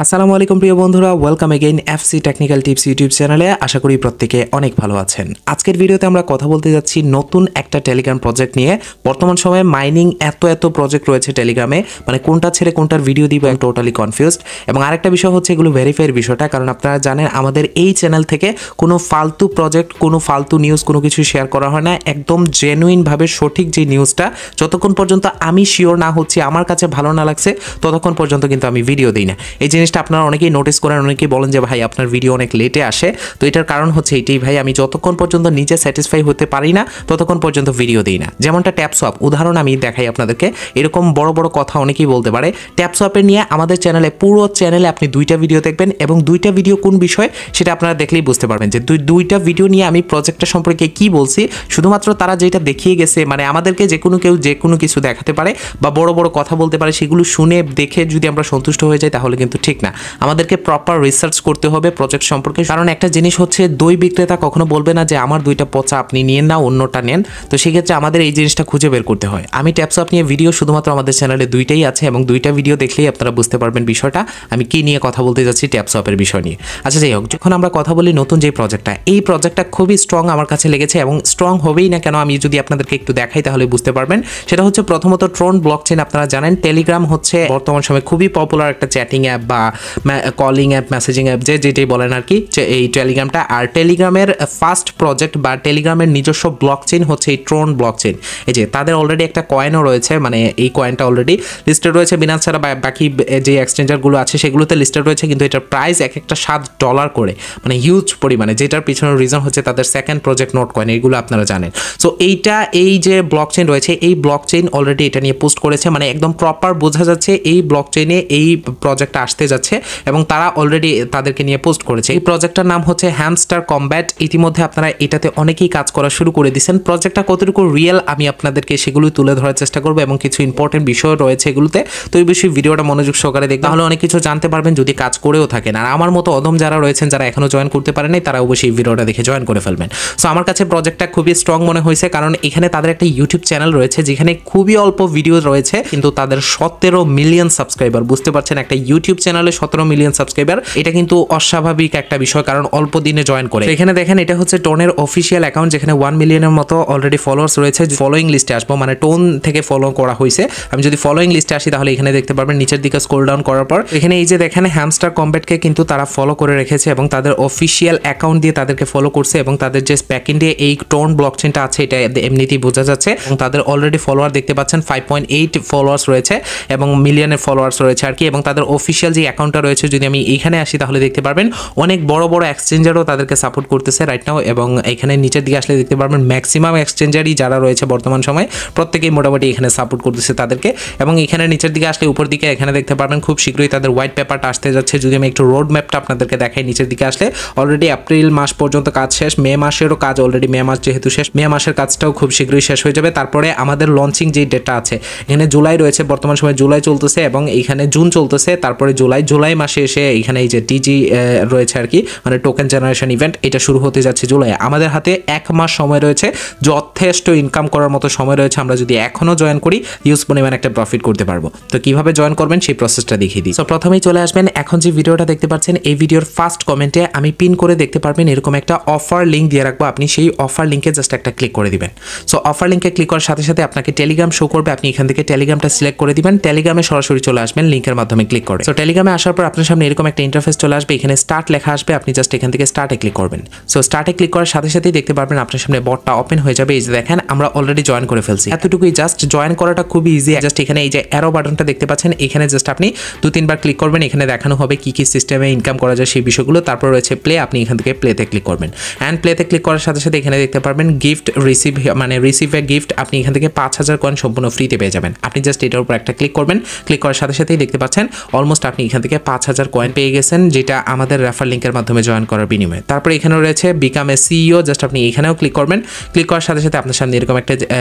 আসসালামু আলাইকুম প্রিয় বন্ধুরা, welcome again FC technical tips YouTube চ্যানেলে। আশা করি প্রত্যেকে অনেক ভালো আছেন। আজকের ভিডিওতে আমরা কথা বলতে যাচ্ছি নতুন একটা টেলিগ্রাম প্রজেক্ট নিয়ে। বর্তমান সময়ে মাইনিং এত প্রজেক্ট রয়েছে টেলিগ্রামে, মানে কোনটা ছেড়ে কোনটার ভিডিও দিব টোটালি কনফিউজড। এবং আরেকটা বিষয় হচ্ছে এগুলো ভেরিফাইয়ের বিষয়টা, কারণ আপনারা জানেন আমাদের এই চ্যানেল থেকে কোনো ফালতু প্রজেক্ট, কোনো ফালতু নিউজ কোনো কিছু শেয়ার করা হয় না। একদম জেনুইনভাবে সঠিক যে নিউজটা, যতক্ষণ পর্যন্ত আমি শিওর না হচ্ছি, আমার কাছে ভালো না লাগছে, ততক্ষণ পর্যন্ত কিন্তু আমি ভিডিও দিই না। এই জিনিসটা আপনারা অনেকেই নোটিস করেন, অনেকেই বলেন যে ভাই আপনার ভিডিও অনেক লেটে আসে। তো এটার কারণ হচ্ছে এটাই ভাই, আমি যতক্ষণ পর্যন্ত নিজে স্যাটিসফাই হতে পারি না ততক্ষণ পর্যন্ত ভিডিও দিই না। যেমনটা ট্যাপসোয়াপ উদাহরণ আমি দেখাই আপনাদেরকে। এরকম বড় বড় কথা অনেকেই বলতে পারে। ট্যাপসোয়াপের নিয়ে আমাদের চ্যানেলে, পুরো চ্যানেলে আপনি দুইটা ভিডিও দেখবেন, এবং দুইটা ভিডিও কোন বিষয় সেটা আপনারা দেখলেই বুঝতে পারবেন যে দুইটা ভিডিও নিয়ে আমি প্রজেক্টটা সম্পর্কে কি বলছি। শুধুমাত্র তারা যেটা দেখিয়ে গেছে, মানে আমাদেরকে কেউ যে কোনো কিছু দেখাতে পারে বা বড় বড় কথা বলতে পারে, সেগুলো শুনে দেখে যদি আমরা সন্তুষ্ট হয়ে যাই তাহলে কিন্তু ঠিক না। আমাদেরকে প্রপার রিসার্চ করতে হবে প্রজেক্ট সম্পর্কে। কারণ একটা জিনিস হচ্ছে, দই বিক্রেতা কখনো বলবে না যে আমার দুইটা পচা, আপনি নিয়েন না, অন্যটা নেন। তো সেক্ষেত্রে আমাদের এই জিনিসটা খুঁজে বের করতে হয়। আমি ট্যাপসোয়াপ নিয়ে ভিডিও শুধুমাত্র আমাদের চ্যানেলে দুইটাই আছে, এবং দুইটা ভিডিও দেখলেই আপনারা বুঝতে পারবেন বিষয়টা আমি কি নিয়ে কথা বলতে যাচ্ছি, ট্যাপসোয়াপের বিষয় নিয়ে। আচ্ছা, যাই হোক, যখন আমরা কথা বলি নতুন যে প্রজেক্টটা, এই প্রজেক্টটা খুবই স্ট্রং আমার কাছে লেগেছে, এবং স্ট্রং হবেই না কেন আমি যদি আপনাদেরকে একটু দেখাই তাহলে বুঝতে পারবেন। সেটা হচ্ছে প্রথমত ট্রন ব্লকচেন। আপনারা জানেন টেলিগ্রাম হচ্ছে বর্তমান সময়ে খুবই পপুলার একটা চ্যাটিং অ্যাপ বা কলিং অ্যাপ, মেসেজিং অ্যাপ, যেটাই বলেন আর কি, এই টেলিগ্রামটা। আর টেলিগ্রামের ফার্স্ট প্রজেক্ট বা টেলিগ্রামের নিজস্ব ব্লকচেন হচ্ছে এই ট্রন ব্লকচেন। এই যে তাদের অলরেডি একটা কয়েনও রয়েছে, মানে এই কয়েনটা অলরেডি লিস্টেড রয়েছে বিনান্স ছাড়া, বাকি যে এক্সচেঞ্জারগুলো আছে সেগুলোতে লিস্টেড রয়েছে, কিন্তু এটার প্রাইস এক একটা $7 করে, মানে হিউজ পরিমাণে। যেটার পিছনের রিজন হচ্ছে তাদের সেকেন্ড প্রজেক্ট নোট কয়েন, এইগুলো আপনারা জানেন। সো এই যে ব্লকচেন রয়েছে, এই ব্লকচেন অলরেডি এটা নিয়ে পোস্ট করেছে, মানে একদম প্রপার বোঝা যাচ্ছে এই ব্লকচেনে এই প্রজেক্টটা আসতে যাচ্ছে, এবং তারা অলরেডি তাদেরকে নিয়ে পোস্ট করেছে। এই প্রজেক্টটার নাম হচ্ছে হ্যামস্টার কম্ব্যাট। ইতিমধ্যে আপনারা এটাতে অনেকেই কাজ করা শুরু করে দিয়েছেন। প্রজেক্টটা কতটুকু রিয়েল আমি আপনাদেরকে সেগুলো তুলে ধরার চেষ্টা করবো, এবং কিছু ইম্পর্টেন্ট বিষয় রয়েছে এগুলোতে। তো এই বিষয়ে ভিডিওটা মনোযোগ সহকারে দেখতে তাহলে অনেক কিছু জানতে পারবেন যদি কাজ করেও থাকেন। আর আমার মতো অদম যারা রয়েছেন, যারা এখনো জয়েন করতে পারেন নাই, তারা অবশ্যই ভিডিওটা দেখে জয়েন করে ফেলবেন। সো আমার কাছে প্রজেক্টটা খুবই স্ট্রং মনে হয়েছে, কারণ এখানে তাদের একটা ইউটিউব চ্যানেল রয়েছে যেখানে খুবই অল্প ভিডিও রয়েছে, কিন্তু তাদের 17 মিলিয়ন সাবস্ক্রাইবার। বুঝতে পারছেন, একটা ইউটিউব চ্যানেলে 17 মিলিয়ন সাবস্ক্রাইবার, এটা কিন্তু অস্বাভাবিক একটা বিষয়, কারণ অল্প দিনে জয়েন করে। এখানে দেখেন, এটা হচ্ছে টোনের অফিসিয়াল অ্যাকাউন্ট, যেখানে 1 মিলিয়নের মতো অলরেডি ফলোয়ার্স রয়েছে। ফলোইং লিস্টে আসবো, মানে টোন থেকে ফলো করা হয়েছে। আমি যদি ফলোইং লিস্টে আসি তাহলে এখানে দেখতে পারবেন নিচের দিকে স্ক্রল ডাউন করার পর এখানে এই যে দেখেন হ্যামস্টার কম্ব্যাটকে কিন্তু তারা ফলো করে রেখেছে, এবং তাদের অফিসিয়াল অ্যাকাউন্ট দিয়ে তাদেরকে ফলো করছে, এবং তাদের যে ব্যাকএন্ডে এই টোন ব্লকচেনটা আছে এটা এমনিতেই বোঝা যাচ্ছে। এবং তাদের অলরেডি ফলোয়ার দেখতে পাচ্ছেন 5.8 ফলোয়ার্স রয়েছে, এবং মিলিয়নের ফলোয়ার্স রয়েছে আর কি। এবং তাদের অফিসিয়াল যে অ্যাকাউন্টটা রয়েছে, যদি আমি এইখানে আসি তাহলে দেখতে পারবেন অনেক বড় বড় এক্সচেঞ্জারও তাদেরকে সাপোর্ট করতেছে রাইট নাও। এবং এখানে নিচের দিকে আসলে দেখতে পারবেন ম্যাক্সিমাম এক্সচেঞ্জারই যারা রয়েছে বর্তমান সময়, প্রত্যেকেই মোটামুটি এখানে সাপোর্ট করতেছে তাদেরকে। এবং এখানে নিচের দিকে আসলে উপর দিকে এখানে দেখতে পারবেন খুব শীঘ্রই তাদের হোয়াইট পেপারটা আসতে যাচ্ছে। যদি আমি একটু রোড ম্যাপটা আপনাদেরকে দেখাই, নিচের দিকে আসলে অলরেডি এপ্রিল মাস পর্যন্ত কাজ শেষ, মে মাসেরও কাজ অলরেডি, মে মাস যেহেতু শেষ, মে মাসের কাজটাও খুব শীঘ্রই শেষ হয়ে যাবে। তারপরে আমাদের লঞ্চিং যে ডেটটা আছে, এখানে জুলাই রয়েছে, বর্তমান সময় জুলাই চলতেছে, এবং এইখানে জুন চলতেছে, তারপরে জুলাই মাসে এসে এখানে এই যে টিজি রয়েছে আর কি, মানে টোকেন জেনারেশন ইভেন্ট, এটা শুরু হতে যাচ্ছে জুলাই। আমাদের হাতে 1 মাস সময় রয়েছে, যথেষ্ট ইনকাম করার মতো সময় রয়েছে। আমরা যদি এখনো জয়েন করি, হিউজ পরিমাণ একটা প্রফিট করতে পারবো। তো কিভাবে জয়েন করবেন সেই প্রসেসটা দেখিয়ে দিই। তো প্রথমেই চলে আসবেন, এখন যে ভিডিওটা দেখতে পাচ্ছেন, এই ভিডিওর ফার্স্ট কমেন্টে আমি পিন করে দেখতে পারবেন এরকম একটা অফার লিঙ্ক দিয়ে রাখবো। আপনি সেই অফার লিঙ্কে জাস্ট একটা ক্লিক করে দিবেন। সো অফার লিঙ্কে ক্লিক করার সাথে সাথে আপনাকে টেলিগ্রাম শো করবে, আপনি এখান থেকে টেলিগ্রামটা সিলেক্ট করে দিবেন। টেলিগ্রামে সরাসরি চলে আসবেন লিঙ্কের মাধ্যমে ক্লিক করে। সো টেলিগ্রামে আসার পর আপনার সামনে এরকম একটা ইন্টারফেস চলে আসবে, এখানে স্টার্ট লেখা আসবে, আপনি জাস্ট এখান থেকে স্টার্টে ক্লিক করবেন। সো স্টার্টে ক্লিক করার সাথে সাথেই দেখতে পারবেন আপনার সামনে বটটা ওপেন হয়ে যাবে। এই যে দেখেন আমরা অলরেডি জয়েন করে ফেলছি, এতটুকুই। জাস্ট জয়েন করাটা খুবই ইজি। জাস্ট এখানে এই যে অ্যারো বাটনটা দেখতে পাচ্ছেন, এখানে জাস্ট আপনি 2-3 বার ক্লিক করবেন, এখানে দেখানো হবে কি কি সিস্টেমে ইনকাম করা যায় সেই বিষয়গুলো। তারপর রয়েছে প্লে, আপনি এখান থেকে প্লেতে ক্লিক করবেন। অ্যান্ড প্লেতে ক্লিক করার সাথে সাথে এখানে দেখতে পারবেন গিফট রিসিভ, মানে রিসিভ এ গিফট। আপনি এখান থেকে 5000 কয়েন সম্পূর্ণ ফ্রিতে পেয়ে যাবেন। আপনি জাস্ট এটার উপর একটা ক্লিক করবেন। ক্লিক করার সাথে সাথেই দেখতে পাচ্ছেন অলমোস্ট আপনি এখান থেকে 5000 কয়েন পেয়ে গেছেন, যেটা আমাদের রেফার লিঙ্কের মাধ্যমে জয়েন করার বিনিময়ে। তারপরে এখানে রয়েছে বিকাম এ সিইও, জাস্ট আপনি এখানেও ক্লিক করবেন। ক্লিক করার সাথে সাথে আপনার সামনে এরকম একটা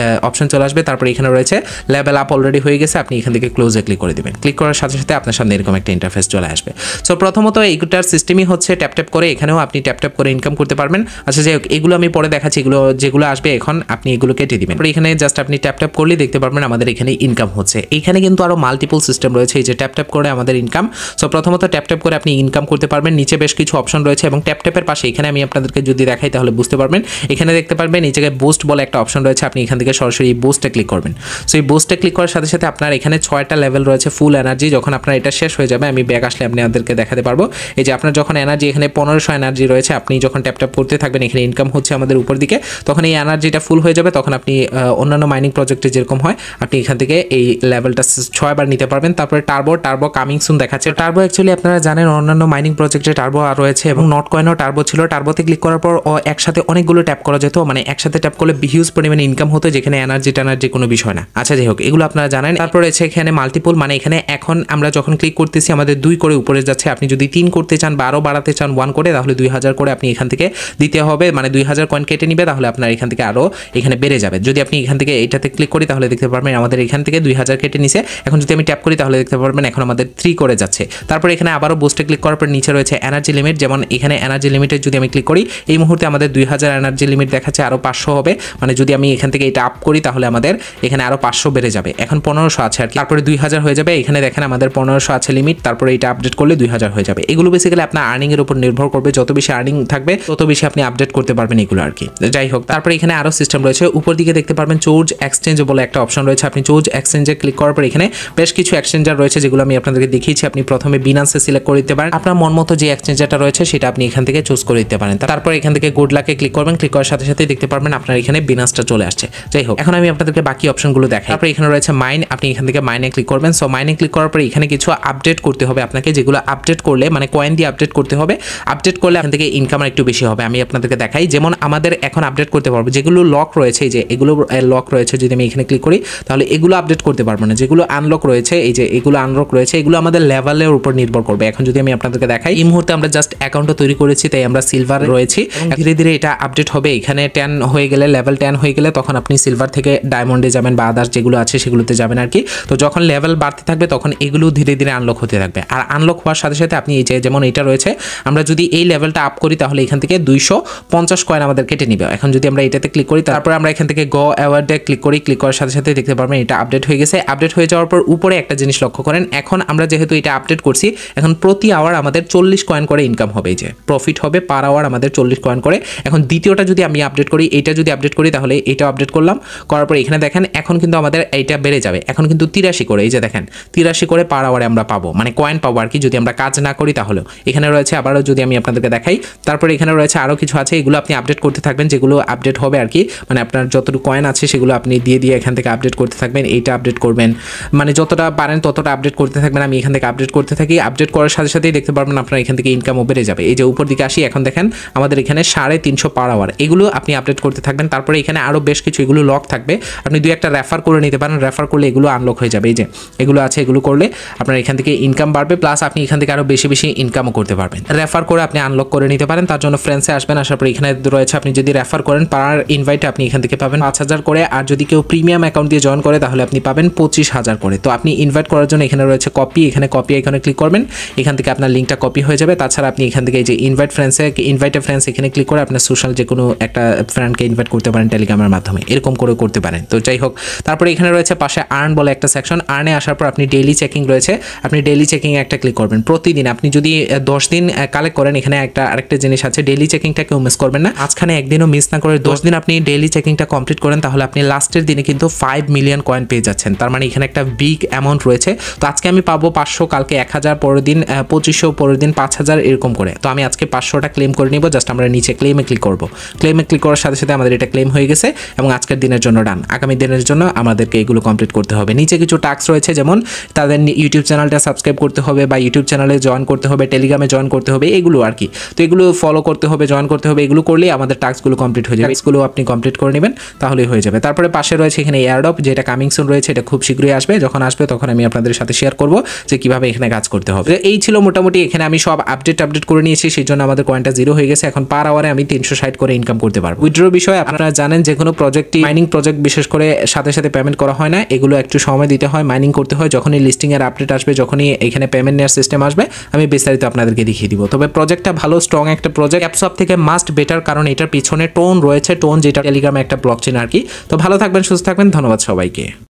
অপশন চলে আসবে। তারপরে এখানে রয়েছে লেভেল আপ অলরেডি হয়ে গেছে, আপনি এখান থেকে ক্লোজে ক্লিক করে দিবেন। ক্লিক করার সাথে সাথে আপনার সামনে এরকম একটা ইন্টারফেস চলে আসবে। সো প্রথমত এইটার সিস্টেমই হচ্ছে ট্যাপ করে, এখানেও আপনি ট্যাপ করে ইনকাম করতে পারবেন। আচ্ছা যাই হোক, এগুলো আমি পরে দেখাচ্ছি, এগুলো যেগুলো আসবে এখন আপনি এগুলো কেটে দিবেন। এখানে জাস্ট আপনি ট্যাপ করলে দেখতে পারবেন আমাদের এখানে ইনকাম হচ্ছে। এখানে কিন্তু আরো মাল্টিপল সিস্টেম রয়েছে, এই যে ট্যাপ করে আমাদের ইনকাম সো প্রথমত ট্যাপ ট্যাপ করে আপনি ইনকাম করতে পারবেন। নিচে বেশ কিছু অপশন রয়েছে এবং ট্যাপ ট্যাপের পাশে এখানে আমি আপনাদেরকে যদি দেখাই তাহলে বুঝতে পারবেন। এখানে দেখতে পারবেন এই জায়গায় বুস্ট বলে একটা অপশন রয়েছে, আপনি এখান থেকে সরাসরি বুস্টে ক্লিক করবেন। সো এই বুস্টে ক্লিক করার সাথে সাথে আপনার এখানে 6টা লেভেল রয়েছে ফুল এনার্জি। যখন আপনার এটা শেষ হয়ে যাবে, আমি ব্যাক আসলে আপনাদেরকে দেখাতে পারবো। এই যে আপনার যখন এনার্জি এখানে 1500 এনার্জি রয়েছে, আপনি যখন ট্যাপ ট্যাপ করতে থাকবেন এখানে ইনকাম হচ্ছে আমাদের উপর দিকে, তখন এই এনার্জিটা ফুল হয়ে যাবে। তখন আপনি অন্যান্য মাইনিং প্রজেক্টে যেরকম হয় আপনি এখান থেকে এই লেভেলটা 6 বার নিতে পারবেন। তারপরে টার্বো কামিং সুন দেখাচ্ছে। টার্বো অ্যাকচুয়ালি আপনারা জানেন অন্যান্য মাইনিং প্রজেক্টে টার্বো রয়েছে এবং নট কয়েনও টার্বো ছিল। টার্বোতে ক্লিক করার পর একসাথে অনেকগুলো ট্যাপ করা যেত, মানে একসাথে ট্যাপ করলে হিউজ পরিমাণে ইনকাম হতো, যেখানে এনার্জি টানার্জি কোনো বিষয় না। আচ্ছা যাই হোক, এগুলো আপনারা জানেন। তারপর রয়েছে এখানে মাল্টিপল, মানে এখানে এখন আমরা যখন ক্লিক করতেছি আমাদের 2 করে উপরে যাচ্ছে। আপনি যদি 3 করতে চান বা আরও বাড়াতে চান 1 করে, তাহলে 2000 করে আপনি এখান থেকে দিতে হবে, মানে 2000 কয়েন কেটে নিবে, তাহলে আপনার এখান থেকে আরও এখানে বেড়ে যাবে। যদি আপনি এখান থেকে এইটাতে ক্লিক করি তাহলে দেখতে পারবেন আমাদের এখান থেকে 2000 কেটে নিছে। এখন যদি আমি ট্যাপ করি তাহলে দেখতে পারবেন এখন আমাদের 3 করে যাচ্ছে। তারপর এখানে আবারও বুস্টে ক্লিক করার পর নিচে রয়েছে এনার্জি লিমিট। যেমন এখানে এনার্জি লিমিটে যদি আমি ক্লিক করি এই মুহূর্তে আমাদের 2000 এনার্জি লিমিট দেখাচ্ছে, আরও 500 হবে, মানে যদি আমি এখান থেকে এটা আপ করি তাহলে আমাদের এখানে আরও 500 বেড়ে যাবে। এখন 1500 আছে আর কি, তারপরে 2000 হয়ে যাবে। এখানে দেখেন আমাদের 1500 আছে লিমিট, তারপরে এটা আপডেট করলে 2000 হয়ে যাবে। এগুলো বেসিক্যালি আপনার আর্নিং এর উপর নির্ভর করবে, যত বেশি আর্নিং থাকবে তত বেশি আপনি আপডেট করতে পারবেন এগুলো আর কি। যাই হোক, তারপরে এখানে আরও সিস্টেম রয়েছে। উপর দিকে দেখতে পারবেন চৌজ এক্সচেঞ্জ বলে একটা অপশন রয়েছে। আপনি চৌজ এক্সচেঞ্জে ক্লিক করার পর এখানে বেশ কিছু এক্সচেঞ্জার রয়েছে যেগুলো আমি আপনাদেরকে দেখিয়েছি। আপনি প্রথমে বিনান্সে সিলেক্ট করে দিতে পারেন, আপনার মন মতো যে এক্সচেঞ্জারটা রয়েছে সেটা আপনি এখান থেকে চুজ করে দিতে পারেন। তারপর এখান থেকে গুড লাকে ক্লিক করবেন, ক্লিক করার সাথে সাথে দেখতে পারবেন আপনার এখানে বিনান্সটা চলে আসছে। যাই হোক, এখন আমি আপনাদেরকে বাকি অপশনগুলো দেখাই। তারপর এখানে রয়েছে মাইন, আপনি এখান থেকে মাইনে ক্লিক করবেন। সো মাইনে ক্লিক করার পর এখানে কিছু আপডেট করতে হবে আপনাকে, যেগুলো আপডেট করলে মানে কয়েন দিয়ে আপডেট করতে হবে। আপডেট করলে এখান থেকে ইনকাম একটু বেশি হবে। আমি আপনাদেরকে দেখাই, যেমন আমাদের এখন আপডেট করতে পারবো যেগুলো লক রয়েছে, এই যে এগুলো লক রয়েছে, যদি আমি এখানে ক্লিক করি তাহলে এগুলো আপডেট করতে পারবো না। যেগুলো আনলক রয়েছে, এই যে এগুলো আনলক রয়েছে, এগুলো আমাদের লেভেলের উপর নির্ভর করবে। এখন যদি আমি আপনাদেরকে দেখাই, এই মুহূর্তে আমরা জাস্ট অ্যাকাউন্টটা তৈরি করেছি তাই আমরা সিলভার রয়েছি, ধীরে ধীরে এটা আপডেট হবে। এখানে 10 হয়ে গেলে, লেভেল 10 হয়ে গেলে তখন আপনি সিলভার থেকে ডায়মন্ডে যাবেন বা আদার্স যেগুলো আছে সেগুলোতে যাবেন আর কি। তো যখন লেভেল বাড়তে থাকবে তখন এগুলো ধীরে ধীরে আনলক হতে থাকবে। আর আনলক হওয়ার সাথে সাথে আপনি এই যে যেমন এটা রয়েছে, আমরা যদি এই লেভেলটা আপ করি তাহলে এখান থেকে 250 কয়েন আমাদের কেটে নিবে। এখন যদি আমরা এটাতে ক্লিক করি, তারপর আমরা এখান থেকে গো অ্যাওয়ার্ডে ক্লিক করি, ক্লিক করার সাথে সাথে দেখতে পারবেন এটা আপডেট হয়ে গেছে। আপডেট হয়ে যাওয়ার পর উপরে একটা জিনিস লক্ষ্য করেন, এখন আমরা যেহেতু এটা আপডেট করছি, এখন প্রতি আওয়ার আমাদের 40 কয়েন করে ইনকাম হবে, এই যে প্রফিট হবে পার আওয়ার আমাদের 40 কয়েন করে। এখন দ্বিতীয়টা যদি আমি আপডেট করি, এটা যদি আপডেট করি তাহলে এটা আপডেট করলাম, করার পর এখানে দেখেন এখন কিন্তু আমাদের এইটা বেড়ে যাবে। এখন কিন্তু 83 করে, এই যে দেখেন 83 করে পার আওয়ারে আমরা পাবো, মানে কয়েন পাবো আর কি, যদি আমরা কাজ না করি তাহলেও। এখানে রয়েছে আবারও যদি আমি আপনাদেরকে দেখাই, তারপরে এখানে রয়েছে আরও কিছু আছে, এগুলো আপনি আপডেট করতে থাকবেন, যেগুলো আপডেট হবে আর কি, মানে আপনার যতটুকু কয়েন আছে সেগুলো আপনি দিয়ে দিয়ে এখান থেকে আপডেট করতে থাকবেন। এইটা আপডেট করবেন, মানে যতটা পারেন ততটা আপডেট করতে থাকবেন। আমি এখান থেকে আপডেট করতে থাকি, আপডেট করার সাথে সাথেই দেখতে পারবেন আপনার এখান থেকে ইনকামও বেড়ে যাবে। এই যে উপর দিকে আসি, এখন দেখেন আমাদের এখানে 350 পার আওয়ার, এগুলো আপনি আপডেট করতে থাকবেন। তারপরে এখানে আরও বেশ কিছু এগুলো লক থাকবে, আপনি 2-1টা রেফার করে নিতে পারেন, রেফার করলে এগুলো আনলক হয়ে যাবে। এই যে এগুলো আছে, এগুলো করলে আপনার এখান থেকে ইনকাম বাড়বে, প্লাস আপনি এখান থেকে আরও বেশি বেশি ইনকামও করতে পারবেন। রেফার করে আপনি আনলক করে নিতে পারেন। তার জন্য ফ্রেন্ডসে আসবেন, আসার পর এখানে রয়েছে আপনি যদি রেফার করেন পার ইনভাইট আপনি এখান থেকে পাবেন 5000 করে, আর যদি কেউ প্রিমিয়াম অ্যাকাউন্ট দিয়ে জয়েন করে তাহলে আপনি পাবেন 25000 করে। তো আপনি ইনভাইট করার জন্য এখানে রয়েছে কপি, এখানে কপি এখানে ক্লিক করবেন, এখান থেকে আপনার লিঙ্কটা কপি হয়ে যাবে। তাছাড়া আপনি এখান থেকে এই যে ইনভাইট ফ্রেন্ডস এখানে ক্লিক করে আপনার সোশ্যাল যে কোনো একটা ফ্রেন্ডকে ইনভাইট করতে পারেন টেলিগ্রামের মাধ্যমে, এরকম করে করতে পারেন। তো যাই হোক, তারপরে এখানে রয়েছে পাশে আর্ন বলে একটা সেকশন, আর্নে আসার পর আপনি ডেইলি চেকিং রয়েছে, আপনি ডেইলি চেকিং একটা ক্লিক করবেন। প্রতিদিন আপনি যদি 10 দিন কালেক্ট করেন, এখানে আরেকটা জিনিস আছে, ডেইলি চেকিংটা কেউ মিস করবেন না, আজখানে একদিনও মিস না করে 10 দিন আপনি ডেইলি চেকিংটা কমপ্লিট করেন, তাহলে আপনি লাস্টের দিনে কিন্তু 5 মিলিয়ন কয়েন পেয়ে যাচ্ছেন। তার মানে এখানে একটা বিগ অ্যামাউন্ট রয়েছে। তো আজকে আমি পাবো 500, কালকে 1000, পরের দিন 2500, পরের দিন 5000, এরকম করে। তো আমি আজকে 500টা ক্লেম করে নিব। জাস্ট আমরা নিচে ক্লেমে ক্লিক করব, ক্লেমে ক্লিক করার সাথে সাথে আমাদের এটা ক্লেম হয়ে গেছে এবং আজকের দিনের জন্য ডান। আগামী দিনের জন্য আমাদেরকে এগুলো কমপ্লিট করতে হবে। নিচে কিছু টাস্ক রয়েছে, যেমন তাদের ইউটিউব চ্যানেলটা সাবস্ক্রাইব করতে হবে বা ইউটিউব চ্যানেলে জয়েন করতে হবে, টেলিগ্রামে জয়েন করতে হবে, এগুলো আর কি। তো এগুলো ফলো করতে হবে, জয়েন করতে হবে, এগুলো করলেই আমাদের টাস্কগুলো কমপ্লিট হয়ে যাবে। এগুলো আপনি কমপ্লিট করে নেবেন তাহলেই হয়ে যাবে। তারপরে পাশে রয়েছে এখানে এয়ারড্রপ, যেটা কামিং সুন রয়েছে, এটা খুব শীঘ্রই আসবে। যখন আসবে তখন আমি আপনাদের সাথে শেয়ার করব যে কিভাবে এখানে কাজ করতে হবে। এই ছিল মোটামুটি, এখানে আমি সব আপডেট করে নিয়েছি, সেই জন্য আমাদের কয়েনটা 0 হয়ে গেছে। এখন পার আওয়ারে আমি 360 করে ইনকাম করতে পারবো। উইথড্র বিষয়ে আপনারা জানেন, যে কোনো প্রজেক্টই মাইনিং প্রজেক্ট বিশেষ করে সাথে সাথে পেমেন্ট করা হয় না, এগুলো একটু সময় দিতে হয়, মাইনিং করতে হয়। যখনই লিস্টিং এর আপডেট আসবে, যখনই এখানে পেমেন্ট নেওয়ার সিস্টেম আসবে, আমি বিস্তারিত আপনাদেরকে দেখিয়ে দিব। তবে প্রজেক্টটা ভালো, স্ট্রং একটা প্রজেক্ট, অ্যাপসপ থেকে মাস্ট বেটার, কারণ এটার পিছনে টোন রয়েছে, টোন যেটা টেলিগ্রামে একটা ব্লকচেন আর কি। তো ভালো থাকবেন, সুস্থ থাকবেন, ধন্যবাদ সবাইকে।